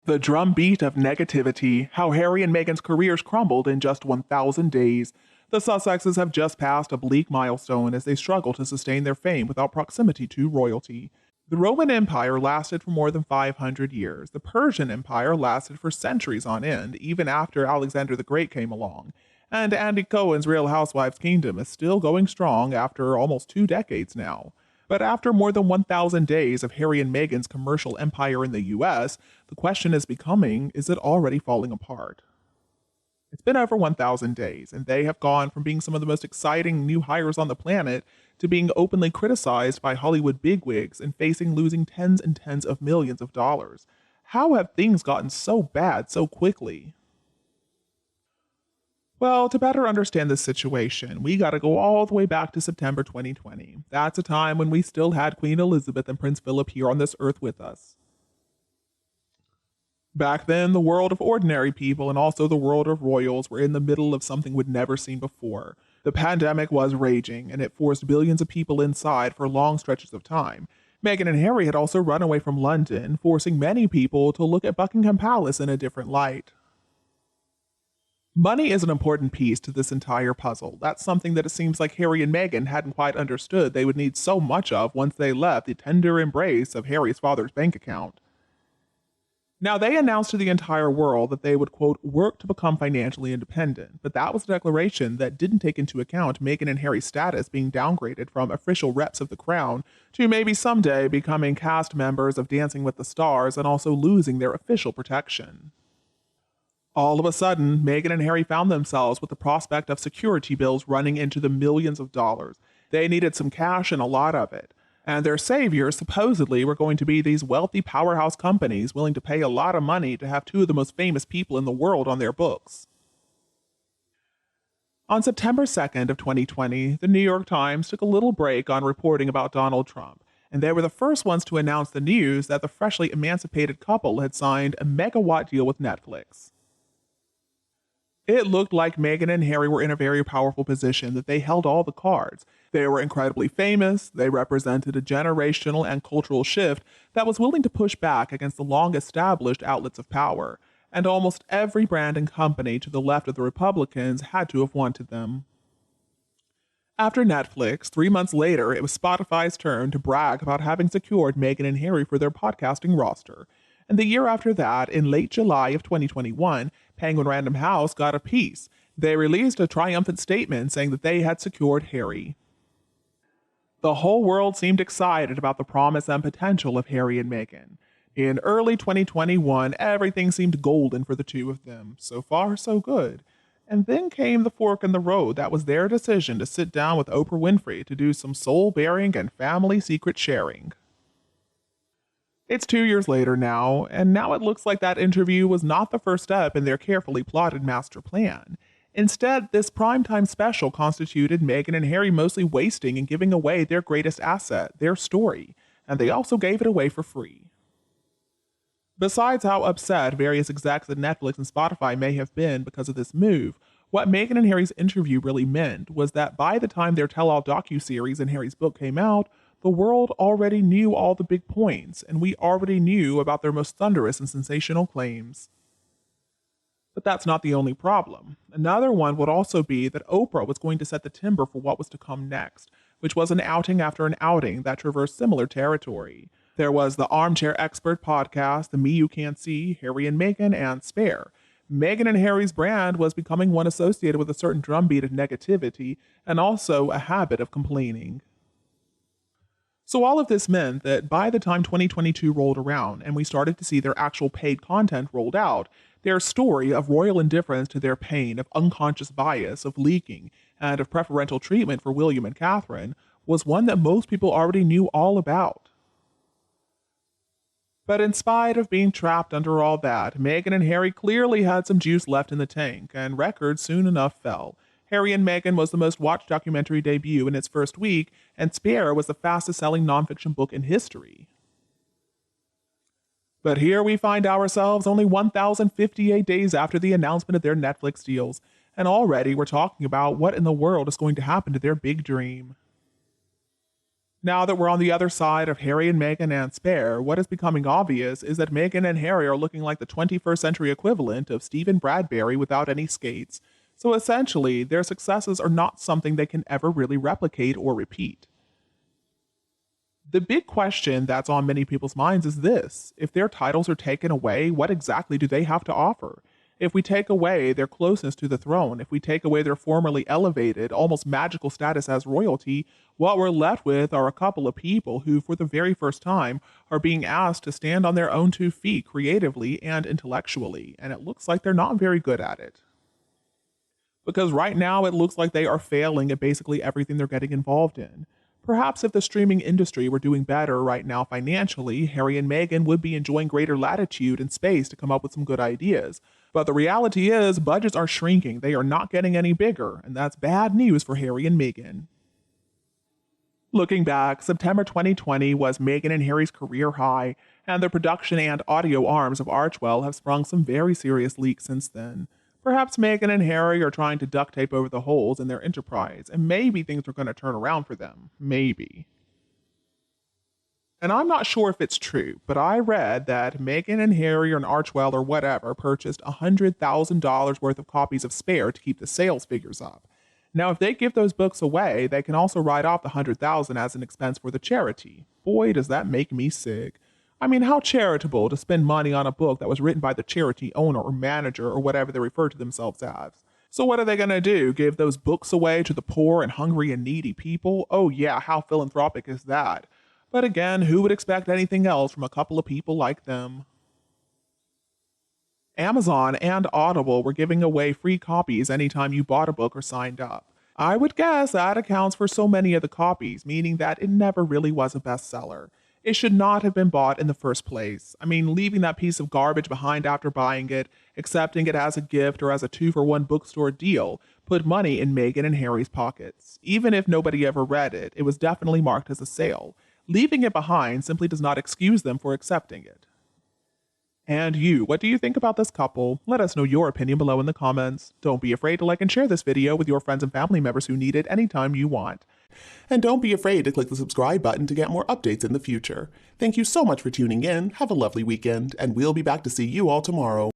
The drumbeat of negativity, how Harry and Meghan's careers crumbled in just 1,000 days. The Sussexes have just passed a bleak milestone as they struggle to sustain their fame without proximity to royalty. The Roman Empire lasted for more than 500 years. The Persian Empire lasted for centuries on end, even after Alexander the Great came along. And Andy Cohen's Real Housewives Kingdom is still going strong after almost 2 decades now. But after more than 1,000 days of Harry and Meghan's commercial empire in the US, the question is becoming, is it already falling apart? It's been over 1,000 days, and they have gone from being some of the most exciting new hires on the planet to being openly criticized by Hollywood bigwigs and facing losing tens and tens of millions of dollars. How have things gotten so bad so quickly? Well, to better understand this situation, we gotta go all the way back to September 2020. That's a time when we still had Queen Elizabeth and Prince Philip here on this earth with us. Back then, the world of ordinary people and also the world of royals were in the middle of something we'd never seen before. The pandemic was raging, and it forced billions of people inside for long stretches of time. Meghan and Harry had also run away from London, forcing many people to look at Buckingham Palace in a different light. Money is an important piece to this entire puzzle. That's something that it seems like Harry and Meghan hadn't quite understood they would need so much of once they left the tender embrace of Harry's father's bank account. Now, they announced to the entire world that they would, quote, work to become financially independent, but that was a declaration that didn't take into account Meghan and Harry's status being downgraded from official reps of the crown to maybe someday becoming cast members of Dancing with the Stars and also losing their official protection. All of a sudden, Meghan and Harry found themselves with the prospect of security bills running into the millions of dollars. They needed some cash and a lot of it. And their saviors supposedly were going to be these wealthy powerhouse companies willing to pay a lot of money to have two of the most famous people in the world on their books. On September 2nd of 2020, the New York Times took a little break on reporting about Donald Trump, and they were the first ones to announce the news that the freshly emancipated couple had signed a megawatt deal with Netflix. It looked like Meghan and Harry were in a very powerful position, that they held all the cards. They were incredibly famous, they represented a generational and cultural shift that was willing to push back against the long-established outlets of power, and almost every brand and company to the left of the Republicans had to have wanted them. After Netflix, 3 months later, it was Spotify's turn to brag about having secured Meghan and Harry for their podcasting roster. And the year after that, in late July of 2021, Penguin Random House got a piece. They released a triumphant statement saying that they had secured Harry. The whole world seemed excited about the promise and potential of Harry and Meghan. In early 2021, everything seemed golden for the two of them. So far, so good. And then came the fork in the road that was their decision to sit down with Oprah Winfrey to do some soul-bearing and family secret sharing. It's 2 years later now, and now it looks like that interview was not the first step in their carefully plotted master plan. Instead, this primetime special constituted Meghan and Harry mostly wasting and giving away their greatest asset, their story, and they also gave it away for free. Besides how upset various execs at Netflix and Spotify may have been because of this move, what Meghan and Harry's interview really meant was that by the time their tell-all docuseries and Harry's book came out, the world already knew all the big points, and we already knew about their most thunderous and sensational claims. But that's not the only problem. Another one would also be that Oprah was going to set the timber for what was to come next, which was an outing after an outing that traversed similar territory. There was the Armchair Expert podcast, the Me You Can't See, Harry and Meghan, and Spare. Meghan and Harry's brand was becoming one associated with a certain drumbeat of negativity and also a habit of complaining. So all of this meant that by the time 2022 rolled around and we started to see their actual paid content rolled out, their story of royal indifference to their pain, of unconscious bias, of leaking, and of preferential treatment for William and Catherine was one that most people already knew all about. But in spite of being trapped under all that, Meghan and Harry clearly had some juice left in the tank, and records soon enough fell. Harry and Meghan was the most watched documentary debut in its first week, and Spare was the fastest-selling nonfiction book in history. But here we find ourselves only 1,058 days after the announcement of their Netflix deals, and already we're talking about what in the world is going to happen to their big dream. Now that we're on the other side of Harry and Meghan and Spare, what is becoming obvious is that Meghan and Harry are looking like the 21st century equivalent of Stephen Bradbury without any skates. So essentially, their successes are not something they can ever really replicate or repeat. The big question that's on many people's minds is this: if their titles are taken away, what exactly do they have to offer? If we take away their closeness to the throne, if we take away their formerly elevated, almost magical status as royalty, what we're left with are a couple of people who, for the very first time, are being asked to stand on their own 2 feet creatively and intellectually, and it looks like they're not very good at it. Because right now it looks like they are failing at basically everything they're getting involved in. Perhaps if the streaming industry were doing better right now financially, Harry and Meghan would be enjoying greater latitude and space to come up with some good ideas. But the reality is, budgets are shrinking, they are not getting any bigger, and that's bad news for Harry and Meghan. Looking back, September 2020 was Meghan and Harry's career high, and the production and audio arms of Archewell have sprung some very serious leaks since then. Perhaps Meghan and Harry are trying to duct tape over the holes in their enterprise, and maybe things are going to turn around for them. Maybe. And I'm not sure if it's true, but I read that Meghan and Harry or Archewell or whatever purchased $100,000 worth of copies of Spare to keep the sales figures up. Now, if they give those books away, they can also write off the $100,000 as an expense for the charity. Boy, does that make me sick. I mean, how charitable to spend money on a book that was written by the charity owner or manager or whatever they refer to themselves as. So what are they going to do? Give those books away to the poor and hungry and needy people? Oh yeah, how philanthropic is that? But again, who would expect anything else from a couple of people like them? Amazon and Audible were giving away free copies anytime you bought a book or signed up. I would guess that accounts for so many of the copies, meaning that it never really was a bestseller. It should not have been bought in the first place. I mean, leaving that piece of garbage behind after buying it, accepting it as a gift or as a 2-for-1 bookstore deal, put money in Meghan and Harry's pockets. Even if nobody ever read it, it was definitely marked as a sale. Leaving it behind simply does not excuse them for accepting it. And you, what do you think about this couple? Let us know your opinion below in the comments. Don't be afraid to like and share this video with your friends and family members who need it anytime you want. And don't be afraid to click the subscribe button to get more updates in the future. Thank you so much for tuning in, have a lovely weekend, and we'll be back to see you all tomorrow.